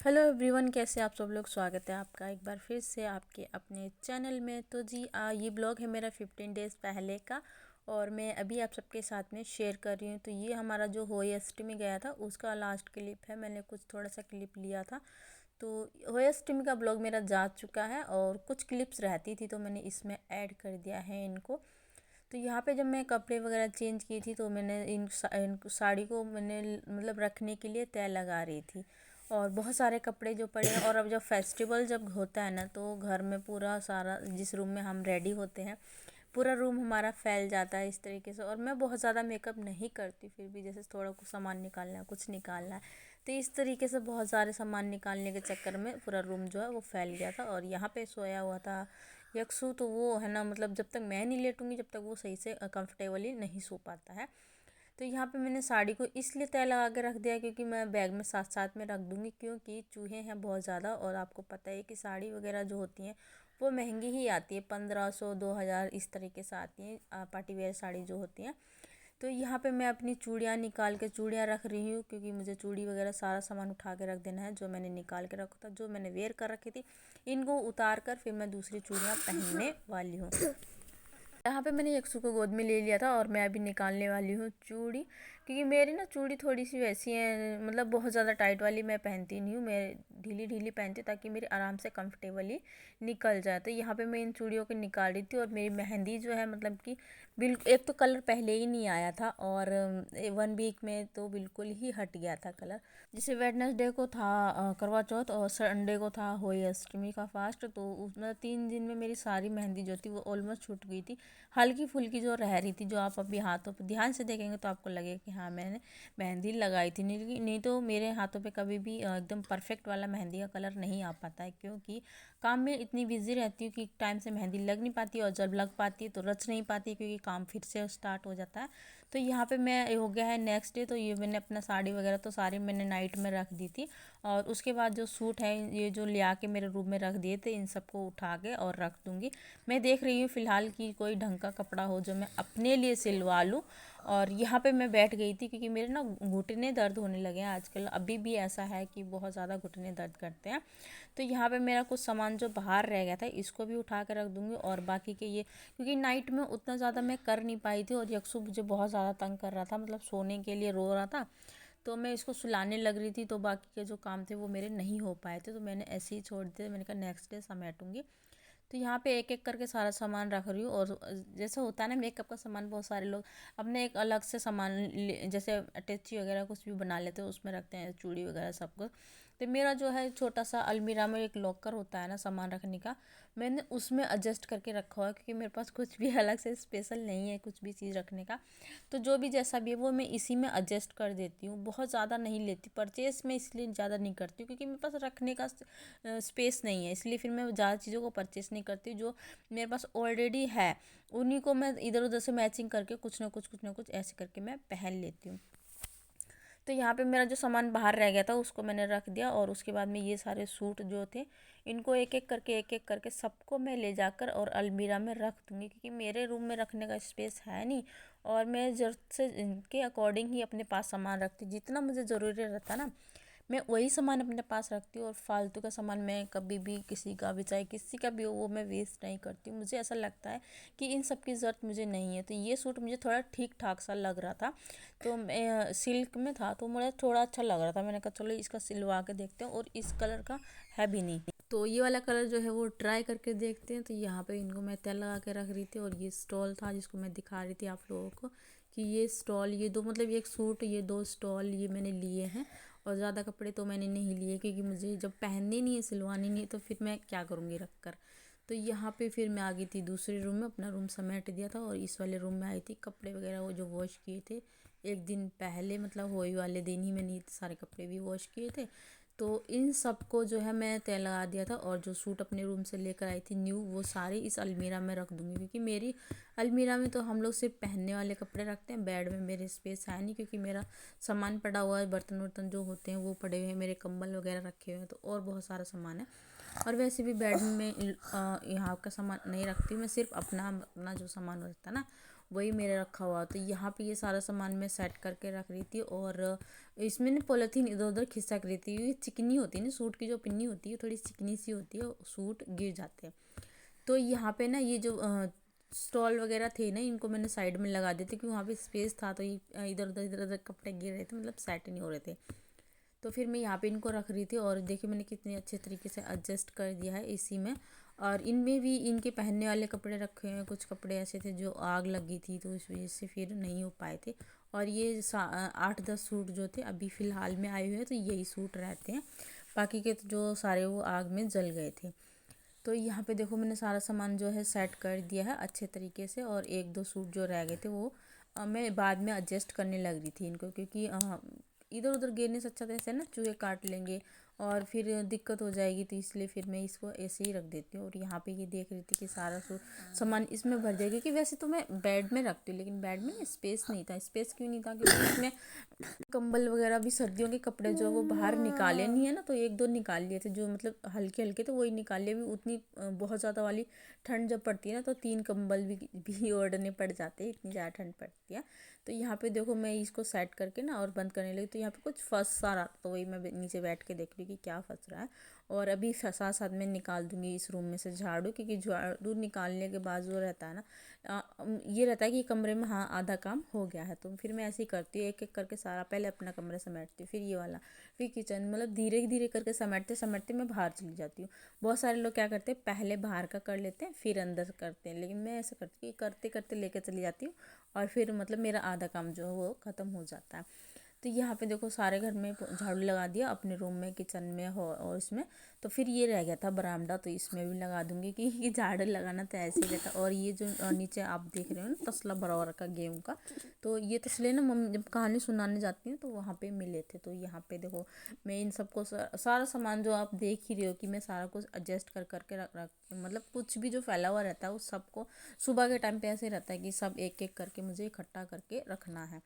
Hello everyone, कैसे आप सब लोग। स्वागत है आपका एक बार फिर से आपके अपने चैनल में। तो जी ये ब्लॉग है मेरा 15 डेज़ पहले का और मैं अभी आप सबके साथ में शेयर कर रही हूँ। तो ये हमारा जो होली अष्टमी गया था उसका लास्ट क्लिप है। मैंने कुछ थोड़ा सा क्लिप लिया था। तो होली अष्टमी का ब्लॉग मेरा जा चुका है और कुछ क्लिप्स रहती थी तो मैंने इसमें ऐड कर दिया है इनको। तो यहाँ पे जब मैं कपड़े वगैरह चेंज की थी तो मैंने इन साड़ी को मैंने मतलब रखने के लिए तय लगा रही थी। और बहुत सारे कपड़े जो पड़े हैं और अब जब फेस्टिवल जब होता है ना तो घर में पूरा सारा जिस रूम में हम रेडी होते हैं पूरा रूम हमारा फैल जाता है इस तरीके से। और मैं बहुत ज़्यादा मेकअप नहीं करती, फिर भी जैसे थोड़ा कुछ सामान निकालना है कुछ निकालना है तो इस तरीके से बहुत सारे सामान निकालने के चक्कर में पूरा रूम जो है वो फैल गया था। और यहाँ पे सोया हुआ था यक्षु, तो वो है ना मतलब जब तक मैं नहीं लेटूंगी जब तक वो सही से कंफर्टेबली नहीं सो पाता है। तो यहाँ पे मैंने साड़ी को इसलिए तय लगा के रख दिया क्योंकि मैं बैग में साथ साथ में रख दूँगी, क्योंकि चूहे हैं बहुत ज़्यादा। और आपको पता है कि साड़ी वगैरह जो होती हैं वो महंगी ही आती है, 1500 2000 इस तरीके से आती हैं पार्टी वेयर साड़ी जो होती हैं। तो यहाँ पे मैं अपनी चूड़ियाँ निकाल के चूड़ियाँ रख रही हूँ क्योंकि मुझे चूड़ी वगैरह सारा सामान उठा के रख देना है। जो मैंने निकाल के रखा था, जो मैंने वेयर कर रखी थी, इनको उतार कर फिर मैं दूसरी चूड़ियाँ पहनने वाली हूँ। यहाँ पे मैंने यक्षु को गोद में ले लिया था और मैं अभी निकालने वाली हूँ चूड़ी, क्योंकि मेरी ना चूड़ी थोड़ी सी वैसी है, मतलब बहुत ज़्यादा टाइट वाली मैं पहनती नहीं हूँ, मैं ढीली ढीली पहनती हूँ ताकि मेरी आराम से कंफर्टेबली निकल जाए। तो यहाँ पे मैं इन चूड़ियों को निकाल रही थी और मेरी मेहंदी जो है मतलब कि बिल्कुल एक तो कलर पहले ही नहीं आया था और 1 वीक में तो बिल्कुल ही हट गया था कलर। जैसे वेडनेसडे को था करवा चौथ और संडे को था होली अष्टमी का फास्ट, तो उसमें 3 दिन में मेरी सारी मेहंदी जो थी वो ऑलमोस्ट छूट गई थी। हल्की फुल्की जो रह रही थी, जो आप अभी हाथों पे ध्यान से देखेंगे तो आपको लगेगा कि हाँ मैंने मेहंदी लगाई थी। नहीं तो मेरे हाथों पे कभी भी एकदम परफेक्ट वाला मेहंदी का कलर नहीं आ पाता है, क्योंकि काम में इतनी बिजी रहती हूँ कि टाइम से मेहंदी लग नहीं पाती और जब लग पाती है तो रच नहीं पाती क्योंकि काम फिर से स्टार्ट हो जाता है। तो यहाँ पे मैं हो गया है नेक्स्ट डे, तो ये मैंने अपना साड़ी वगैरह तो सारी मैंने नाइट में रख दी थी। और उसके बाद जो सूट है ये जो ले आके मेरे रूम में रख दिए थे, इन सबको उठा के और रख दूँगी। मैं देख रही हूँ फ़िलहाल कि कोई ढंग का कपड़ा हो जो मैं अपने लिए सिलवा लूँ। और यहाँ पे मैं बैठ गई थी क्योंकि मेरे ना घुटने दर्द होने लगे हैं आजकल, अभी भी ऐसा है कि बहुत ज़्यादा घुटने दर्द करते हैं। तो यहाँ पे मेरा कुछ सामान जो बाहर रह गया था इसको भी उठा के रख दूँगी और बाकी के ये, क्योंकि नाइट में उतना ज़्यादा मैं कर नहीं पाई थी और यक्षु मुझे बहुत ज़्यादा तंग कर रहा था, मतलब सोने के लिए रो रहा था। तो मैं इसको सुलाने लग रही थी तो बाकी के जो काम थे वो मेरे नहीं हो पाए थे, तो मैंने ऐसे ही छोड़ दिए। मैंने कहा नेक्स्ट डे समेटूंगी। तो यहाँ पे एक एक करके सारा सामान रख रही हूँ। और जैसे होता है ना मेकअप का सामान, बहुत सारे लोग अपने एक अलग से सामान जैसे अटैची वगैरह कुछ भी बना लेते हैं, उसमें रखते हैं चूड़ी वगैरह सब कुछ। तो मेरा जो है छोटा सा अलमीरा में एक लॉकर होता है ना सामान रखने का, मैंने उसमें एडजस्ट करके रखा हुआ है क्योंकि मेरे पास कुछ भी अलग से स्पेशल नहीं है कुछ भी चीज़ रखने का। तो जो भी जैसा भी है वो मैं इसी में एडजस्ट कर देती हूँ, बहुत ज़्यादा नहीं लेती परचेस में, इसलिए ज़्यादा नहीं करती हूँ क्योंकि मेरे पास रखने का स्पेस नहीं है, इसलिए फिर मैं ज़्यादा चीज़ों को परचेस नहीं करती। जो मेरे पास ऑलरेडी है उन्हीं को मैं इधर उधर से मैचिंग करके कुछ ना कुछ ऐसे करके मैं पहन लेती हूँ। तो यहाँ पे मेरा जो सामान बाहर रह गया था उसको मैंने रख दिया और उसके बाद में ये सारे सूट जो थे इनको एक एक करके सबको मैं ले जाकर और अलमीरा में रख दूँगी, क्योंकि मेरे रूम में रखने का स्पेस है नहीं। और मैं ज़रूरत से इनके अकॉर्डिंग ही अपने पास सामान रखती, जितना मुझे ज़रूरी रहता ना मैं वही सामान अपने पास रखती हूँ। और फालतू का सामान मैं कभी भी किसी का भी चाहे किसी का भी हो वो मैं वेस्ट नहीं करती हूँ। मुझे ऐसा लगता है कि इन सब की ज़रूरत मुझे नहीं है। तो ये सूट मुझे थोड़ा ठीक ठाक सा लग रहा था, तो मैं सिल्क में था तो मुझे थोड़ा अच्छा लग रहा था, मैंने कहा चलो इसका सिलवा के देखते हैं। और इस कलर का है भी नहीं, तो ये वाला कलर जो है वो ट्राई करके देखते हैं। तो यहाँ पे इनको मैं तय लगा के रख रही थी और ये स्टॉल था जिसको मैं दिखा रही थी आप लोगों को कि ये स्टॉल, ये दो मतलब एक सूट ये 2 स्टॉल ये मैंने लिए हैं। और ज़्यादा कपड़े तो मैंने नहीं लिए क्योंकि मुझे जब पहनने नहीं है सिलवानी नहीं तो फिर मैं क्या करूँगी रख कर। तो यहाँ पे फिर मैं आ गई थी दूसरे रूम में, अपना रूम समेट दिया था और इस वाले रूम में आई थी। कपड़े वगैरह वो जो वॉश किए थे एक दिन पहले, मतलब होली वाले दिन ही मैंने सारे कपड़े भी वॉश किए थे। तो इन सब को जो है मैं तय लगा दिया था और जो सूट अपने रूम से लेकर आई थी न्यू वो सारे इस अलमीरा में रख दूँगी, क्योंकि मेरी अलमीरा में तो हम लोग सिर्फ पहनने वाले कपड़े रखते हैं। बेड में मेरे स्पेस है नहीं क्योंकि मेरा सामान पड़ा हुआ है, बर्तन वर्तन जो होते हैं वो पड़े हुए हैं, मेरे कंबल वगैरह रखे हुए हैं, तो और बहुत सारा सामान है। और वैसे भी बेड में यहाँ का सामान नहीं रखती हूँ मैं, सिर्फ अपना अपना जो सामान रहता है ना वही मेरा रखा हुआ। तो यहाँ पे ये सारा सामान मैं सेट करके रख रही थी और इसमें ना पॉलीथीन इधर उधर खिसक रही थी। ये चिकनी होती है ना, सूट की जो पिन्नी होती है थोड़ी चिकनी सी होती है, सूट गिर जाते हैं। तो यहाँ पे ना ये जो स्टॉल वगैरह थे ना, इनको मैंने साइड में लगा दिए थे क्योंकि वहाँ पे स्पेस था। तो ये इधर उधर कपड़े गिर रहे थे, मतलब सेट नहीं हो रहे थे। तो फिर मैं यहाँ पे इनको रख रही थी और देखिए मैंने कितने अच्छे तरीके से एडजस्ट कर दिया है इसी में। और इनमें भी इनके पहनने वाले कपड़े रखे हुए हैं। कुछ कपड़े ऐसे थे जो आग लगी थी तो इस वजह से फिर नहीं हो पाए थे। और ये 8-10 सूट जो थे अभी फ़िलहाल में आए हुए हैं, तो यही सूट रहते हैं। बाकी के तो जो सारे वो आग में जल गए थे। तो यहाँ पे देखो मैंने सारा सामान जो है सेट कर दिया है अच्छे तरीके से। और 1-2 सूट जो रह गए थे वो मैं बाद में एडजस्ट करने लग रही थी इनको, क्योंकि इधर उधर गिरने से अच्छा तो ऐसे ना चूहे काट लेंगे और फिर दिक्कत हो जाएगी। तो इसलिए फिर मैं इसको ऐसे ही रख देती हूँ। और यहाँ पे ये देख रही थी कि सारा सामान इसमें भर जाएगा, कि वैसे तो मैं बेड में रखती हूँ लेकिन बेड में स्पेस नहीं था। स्पेस क्यों नहीं था, क्योंकि इसमें कंबल वगैरह भी सर्दियों के कपड़े जो वो बाहर निकाले नहीं है ना, तो 1-2 निकाल लिए थे जो मतलब हल्के हल्के, तो वही निकाल लिए। भी उतनी बहुत ज़्यादा वाली ठंड जब पड़ती है ना तो 3 कंबल भी ओढ़ने पड़ जाते हैं, इतनी ज़्यादा ठंड पड़ती है। तो यहाँ पे देखो मैं इसको सेट करके ना और बंद करने लगी, तो यहाँ पे कुछ फंस सा रहा, तो वही मैं नीचे बैठ के देख रही कि क्या फंस रहा है। और अभी साथ साथ में निकाल दूंगी इस रूम में से झाड़ू, क्योंकि झाड़ू निकालने के बाद जो रहता है ना, ये रहता है कि कमरे में हाँ आधा काम हो गया है। तो फिर मैं ऐसे ही करती हूँ, एक एक करके सारा पहले अपना कमरा समेटती हूँ, फिर ये वाला, फिर किचन, मतलब धीरे धीरे करके समेटते समेटते मैं बाहर चली जाती हूँ। बहुत सारे लोग क्या करते हैं, पहले बाहर का कर लेते हैं फिर अंदर करते हैं, लेकिन मैं ऐसा करती हूँ करते करते लेकर चली जाती हूँ और फिर मतलब मेरा आधा काम जो है वो ख़त्म हो जाता है। तो यहाँ पे देखो सारे घर में झाड़ू लगा दिया, अपने रूम में, किचन में हो और इसमें। तो फिर ये रह गया था बरामदा, तो इसमें भी लगा दूंगी कि ये झाड़ू लगाना तो ऐसे ही रहता। और ये जो नीचे आप देख रहे हो ना तसला भरा हुआ रखा गेहूँ का, तो ये तसले ना मम्मी जब कहानी सुनाने जाती हूँ तो वहाँ पे मिले थे। तो यहाँ पे देखो मैं इन सबको सारा सामान जो आप देख ही रहे हो कि मैं सारा कुछ एडजस्ट कर करके रख मतलब कुछ भी जो फैला हुआ रहता है उस सबको सुबह के टाइम पे ऐसे रहता है कि सब एक एक करके मुझे इकट्ठा करके रखना है।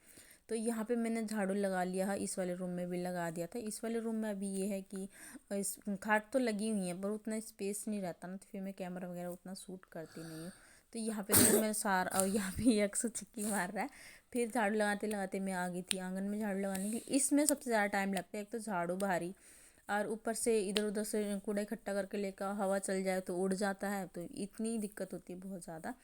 तो यहाँ पे मैंने झाड़ू लगा लिया है, इस वाले रूम में भी लगा दिया था। इस वाले रूम में अभी ये है कि इस खाट तो लगी हुई है पर उतना स्पेस नहीं रहता ना, तो फिर मैं कैमरा वगैरह उतना शूट करती नहीं हूँ। तो यहाँ पे देखो मैं सारा, और यहाँ पे 100 छिक्की मार रहा है। फिर झाड़ू लगाते लगाते मैं आ गई थी आंगन में झाड़ू लगाने के लिए। इसमें सबसे ज़्यादा टाइम लगता है, एक तो झाड़ू भारी और ऊपर से इधर उधर से कूड़ा इकट्ठा करके लेकर हवा चल जाए तो उड़ जाता है, तो इतनी दिक्कत होती है बहुत ज़्यादा।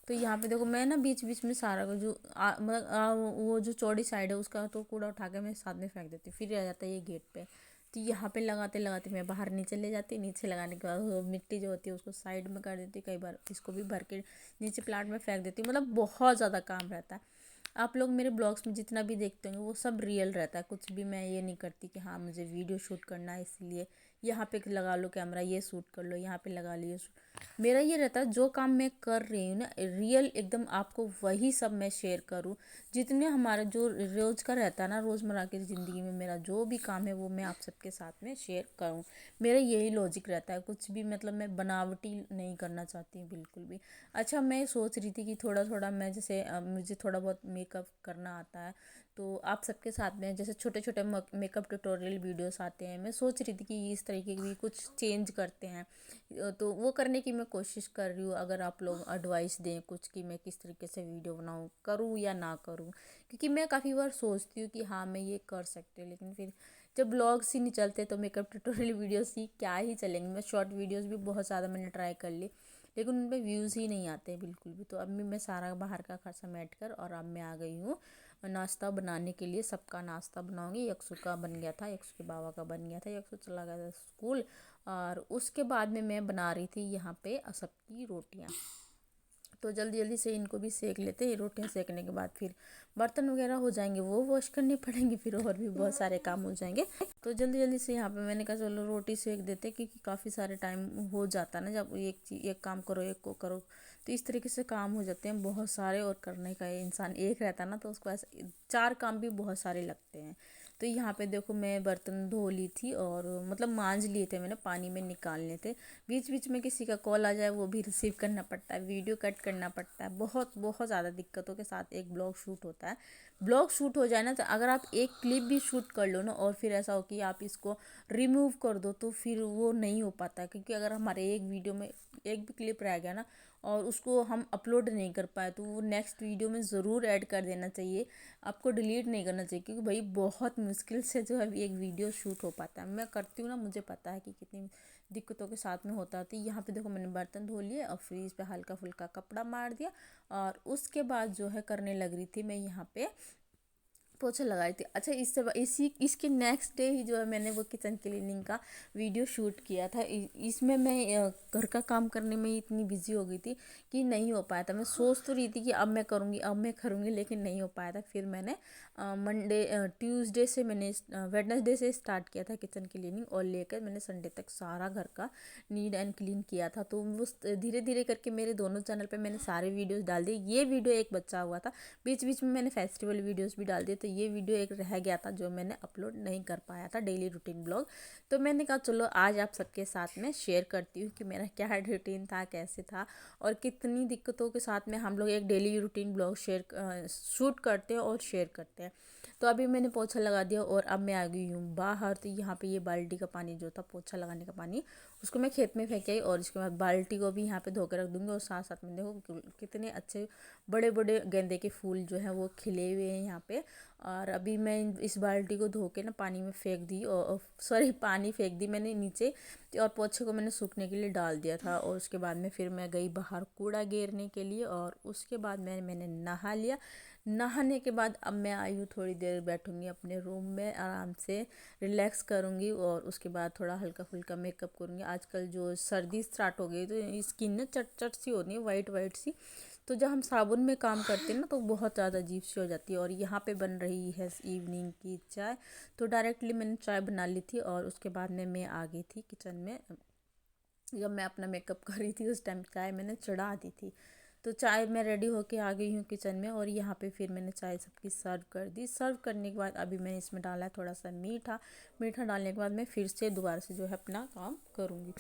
तो यहाँ पे देखो मैं ना बीच बीच में सारा का जो मतलब वो जो चौड़ी साइड है उसका तो कूड़ा उठा के मैं साथ में फेंक देती हूँ, फिर आ जाता है ये गेट पे। तो यहाँ पे लगाते लगाते मैं बाहर नीचे ले जाती, नीचे लगाने के बाद वो मिट्टी जो होती है उसको साइड में कर देती, कई बार इसको भी भर के नीचे प्लांट में फेंक देती हूँ। मतलब बहुत ज़्यादा काम रहता है। आप लोग मेरे ब्लॉग्स में जितना भी देखते होंगे वो सब रियल रहता है, कुछ भी मैं ये नहीं करती कि हाँ मुझे वीडियो शूट करना है इसलिए यहाँ पे लगा लो कैमरा, ये शूट कर लो, यहाँ पे लगा लो ये मेरा ये रहता है जो काम मैं कर रही हूँ ना रियल एकदम आपको वही सब मैं शेयर करूँ। जितने हमारा जो रोज़ का रहता है ना, रोज़मर्रा की ज़िंदगी में मेरा जो भी काम है वो मैं आप सबके साथ में शेयर करूँ। मेरा यही लॉजिक रहता है, कुछ भी मतलब मैं बनावटी नहीं करना चाहती हूँ बिल्कुल भी। अच्छा मैं सोच रही थी कि थोड़ा थोड़ा मैं जैसे मुझे थोड़ा बहुत मेकअप करना आता है, तो आप सबके साथ में जैसे छोटे छोटे मेकअप ट्यूटोरियल वीडियोस आते हैं, मैं सोच रही थी कि इस तरीके की भी कुछ चेंज करते हैं। तो वो करने की मैं कोशिश कर रही हूँ। अगर आप लोग एडवाइस दें कुछ कि मैं किस तरीके से वीडियो बनाऊँ, करूँ या ना करूँ, क्योंकि मैं काफ़ी बार सोचती हूँ कि हाँ मैं ये कर सकती हूँ, लेकिन फिर जब ब्लॉग्स ही नहीं चलते तो मेकअप ट्यूटोरियल वीडियोस ही क्या ही चलेंगे। मैं शॉर्ट वीडियोस भी बहुत ज़्यादा मैंने ट्राई कर ली लेकिन उन पर व्यूज़ ही नहीं आते बिल्कुल भी। तो अब मैं सारा बाहर का खर्चा समेट कर और अब मैं आ गई हूँ नाश्ता बनाने के लिए। सबका नाश्ता बनाऊंगी। यक्षु का बन गया था, यक्षु के बाबा का बन गया था, यक्षु चला गया था स्कूल। और उसके बाद में मैं बना रही थी यहाँ पे सबकी रोटियाँ। तो जल्दी जल्दी से इनको भी सेक लेते हैं। रोटियाँ सेकने के बाद फिर बर्तन वगैरह हो जाएंगे, वो वॉश करने पड़ेंगे, फिर और भी बहुत सारे काम हो जाएंगे। तो जल्दी जल्दी से यहाँ पे मैंने कहा चलो रोटी सेक देते, क्योंकि काफ़ी सारे टाइम हो जाता है ना जब एक काम करो एक को करो, तो इस तरीके से काम हो जाते हैं बहुत सारे। और करने का इंसान एक रहता है ना तो उसको ऐसे 4 काम भी बहुत सारे लगते हैं। तो यहाँ पे देखो मैं बर्तन धो ली थी और मतलब मांज लिए थे मैंने, पानी में निकालने थे। बीच बीच में किसी का कॉल आ जाए वो भी रिसीव करना पड़ता है, वीडियो कट करना पड़ता है, बहुत बहुत ज़्यादा दिक्कतों के साथ एक ब्लॉग शूट होता है। ब्लॉग शूट हो जाए ना तो अगर आप एक क्लिप भी शूट कर लो ना और फिर ऐसा हो कि आप इसको रिमूव कर दो तो फिर वो नहीं हो पाता, क्योंकि अगर हमारे एक वीडियो में एक भी क्लिप रह गया ना और उसको हम अपलोड नहीं कर पाए तो वो नेक्स्ट वीडियो में ज़रूर ऐड कर देना चाहिए। आपको डिलीट नहीं करना चाहिए, क्योंकि भाई बहुत मुश्किल से जो है एक वीडियो शूट हो पाता है। मैं करती हूँ ना, मुझे पता है कि कितनी दिक्कतों के साथ में होता है। यहाँ पे देखो मैंने बर्तन धो लिए और फ्रीज पे हल्का फुल्का कपड़ा मार दिया, और उसके बाद जो है करने लग रही थी मैं यहाँ पे पोछा लगाई थी। अच्छा, इसके नेक्स्ट डे ही जो है मैंने वो किचन क्लीनिंग का वीडियो शूट किया था। इसमें मैं घर का काम करने में इतनी बिजी हो गई थी कि नहीं हो पाया था। मैं सोच तो रही थी कि अब मैं करूँगी, लेकिन नहीं हो पाया था। फिर मैंने ट्यूसडे से मैंने वेडनेसडे से स्टार्ट किया था किचन क्लीनिंग, और लेकर मैंने संडे तक सारा घर का नीट एंड क्लीन किया था। तो वो धीरे धीरे करके मेरे दोनों चैनल पे मैंने सारे वीडियोस डाल दिए। ये वीडियो एक बचा हुआ था, बीच बीच में मैंने फेस्टिवल वीडियोस भी डाल दिए, तो ये वीडियो एक रह गया था जो मैंने अपलोड नहीं कर पाया था, डेली रूटीन ब्लॉग। तो मैंने कहा चलो आज आप सबके साथ में शेयर करती हूँ कि मेरा क्या रूटीन था, कैसे था, और कितनी दिक्कतों के साथ में हम लोग एक डेली रूटीन ब्लॉग शूट करते हैं और शेयर करते हैं। तो अभी मैंने पोछा लगा दिया और अब मैं आ गई हूँ बाहर। तो यहाँ पे ये बाल्टी का पानी जो था, पोछा लगाने का पानी, उसको मैं खेत में फेंक आई, और इसके बाद बाल्टी को भी यहाँ पे धो कर रख दूँगी। और साथ साथ में देखो कितने अच्छे बड़े बड़े गेंदे के फूल जो हैं वो खिले हुए हैं यहाँ पे। और अभी मैं इस बाल्टी को धो के ना पानी में फेंक दी, और सॉरी पानी फेंक दी मैंने नीचे, और पोछे को मैंने सूखने के लिए डाल दिया था। और उसके बाद में फिर मैं गई बाहर कूड़ा घेरने के लिए, और उसके बाद मैंने नहा लिया। नहाने के बाद अब मैं आई हूँ, थोड़ी देर बैठूंगी अपने रूम में, आराम से रिलैक्स करूँगी, और उसके बाद थोड़ा हल्का फुल्का मेकअप करूँगी। आजकल जो सर्दी स्टार्ट हो गई तो स्किन ना चट चट सी होनी है, वाइट वाइट सी, तो जब हम साबुन में काम करते हैं ना तो बहुत ज़्यादा अजीब सी हो जाती है। और यहाँ पे बन रही है इवनिंग की चाय, तो डायरेक्टली मैंने चाय बना ली थी, और उसके बाद में मैं आ गई थी किचन में। जब मैं अपना मेकअप कर रही थी उस टाइम चाय मैंने चढ़ा दी थी। तो चाय मैं रेडी होके आ गई हूँ किचन में, और यहाँ पे फिर मैंने चाय सबकी सर्व कर दी। सर्व करने के बाद अभी मैंने इसमें डाला है थोड़ा सा मीठा। मीठा डालने के बाद मैं फिर से दोबारा से जो है अपना काम करूँगी।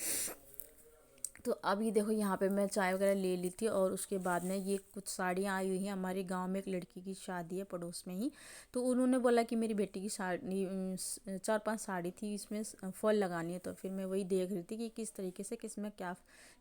तो अभी देखो यहाँ पे मैं चाय वगैरह ले ली थी, और उसके बाद में ये कुछ साड़ियाँ आई हुई हैं। हमारे गांव में एक लड़की की शादी है पड़ोस में ही, तो उन्होंने बोला कि मेरी बेटी की साड़ी 4-5 साड़ी थी, इसमें फॉल लगानी है। तो फिर मैं वही देख रही थी कि किस तरीके से किसमें क्या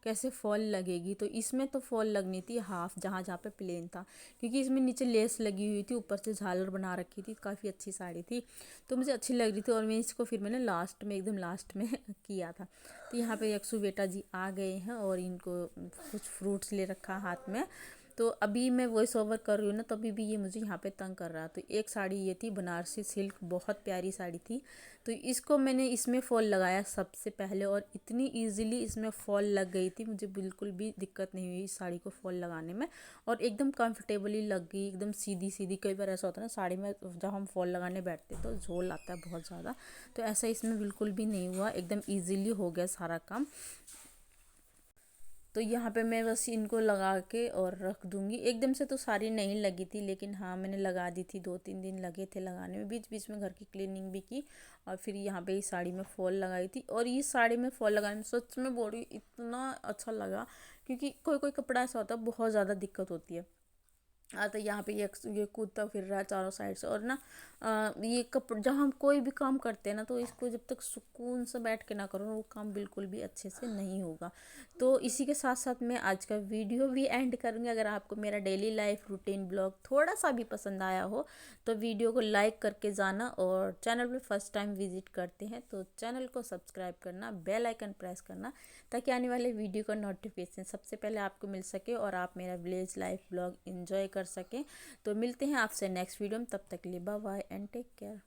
कैसे फॉल लगेगी। तो इसमें तो फॉल लगनी थी हाफ, जहाँ जहाँ पे प्लेन था, क्योंकि इसमें नीचे लेस लगी हुई थी, ऊपर से झालर बना रखी थी, काफ़ी अच्छी साड़ी थी, तो मुझे अच्छी लग रही थी। और मैं इसको फिर मैंने लास्ट में, एकदम लास्ट में किया था। तो यहाँ पे यक्षु बेटा जी आ गए हैं, और इनको कुछ फ्रूट्स ले रखा हाथ में। तो अभी मैं वॉइस ओवर कर रही हूँ ना, तो अभी भी ये मुझे यहाँ पे तंग कर रहा। तो एक साड़ी ये थी बनारसी सिल्क, बहुत प्यारी साड़ी थी, तो इसको मैंने इसमें फॉल लगाया सबसे पहले, और इतनी इजीली इसमें फॉल लग गई थी, मुझे बिल्कुल भी दिक्कत नहीं हुई इस साड़ी को फॉल लगाने में, और एकदम कंफर्टेबली लग गई, एकदम सीधी सीधी। कई बार ऐसा होता है ना साड़ी में जब हम फॉल लगाने बैठते तो झोल आता है बहुत ज़्यादा, तो ऐसा इसमें बिल्कुल भी नहीं हुआ, एकदम ईजिली हो गया सारा काम। तो यहाँ पे मैं बस इनको लगा के और रख दूँगी। एकदम से तो सारी नहीं लगी थी, लेकिन हाँ मैंने लगा दी थी, 2-3 दिन लगे थे लगाने में। बीच बीच में घर की क्लीनिंग भी की, और फिर यहाँ पे इस साड़ी में फॉल लगाई थी। और इस साड़ी में फॉल लगाने में सच में बोल रही हूँ इतना अच्छा लगा, क्योंकि कोई कोई कपड़ा ऐसा होता है बहुत ज़्यादा दिक्कत होती है। तो यहाँ पे ये कूदता फिर रहा है चारों साइड से। और ना ये कपड़े जब हम कोई भी काम करते हैं ना, तो इसको जब तक सुकून से बैठ के ना करो वो काम बिल्कुल भी अच्छे से नहीं होगा। तो इसी के साथ साथ मैं आज का वीडियो भी एंड करूँगी। अगर आपको मेरा डेली लाइफ रूटीन ब्लॉग थोड़ा सा भी पसंद आया हो तो वीडियो को लाइक करके जाना, और चैनल पर फर्स्ट टाइम विजिट करते हैं तो चैनल को सब्सक्राइब करना, बेल आइकन प्रेस करना, ताकि आने वाले वीडियो का नोटिफिकेशन सबसे पहले आपको मिल सके, और आप मेरा विलेज लाइफ ब्लॉग एंजॉय कर सकें। तो मिलते हैं आपसे नेक्स्ट वीडियो में, तब तक के लिए bye bye and take care.